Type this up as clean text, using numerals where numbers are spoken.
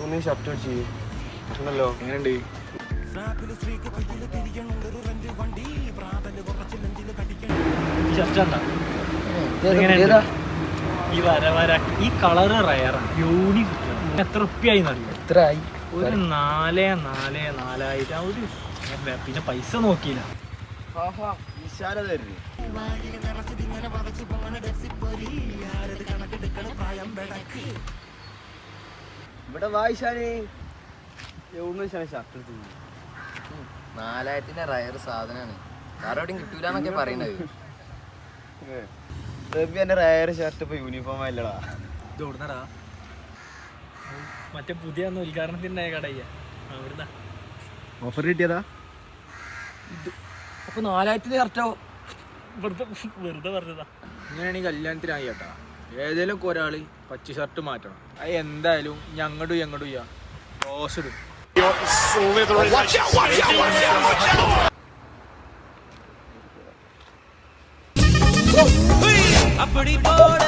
ഒന്ന് ഷർട്ട് വെച്ച് ആണല്ലോ. എങ്ങനെയുണ്ട്? ഈ വര ഈ കളറ് റയറാണ്. എത്ര റുപ്യായി അറിയാം? എത്രയായി? ഒരു 4,000 ഒരു പിന്നെ പൈസ നോക്കിയില്ല. ഇവിടെ വായിച്ചാലേ എവിടുന്ന് ഷർട്ട് എടുത്തു 4000 റയർ സാധനമാണ്. ആരോടെയും കിട്ടൂലെന്നൊക്കെ പറയണത്. എന്റെ റയർ ഷർട്ട് ഇപ്പൊ യൂണിഫോം അല്ലടാ. ഇത് ഓടുന്നടാ മറ്റേ പുതിയ ഉദ്ഘാടനത്തിൻ്റെ കടയ്യ അവിടുന്ന് ഓഫർ കിട്ടിയതാ. അപ്പൊ 4000 ഷർട്ടാവും. വെറുതെ പറഞ്ഞതാ. ഇങ്ങനെയാണെങ്കിൽ കല്യാണത്തിനായി കേട്ടാ. ഏതെങ്കിലും ഒരാള് പച്ച ഷർട്ട് മാറ്റണം. അത് എന്തായാലും ഞങ്ങടും ചെയ്യാം. റോസ് ഇടും. அப்படி போட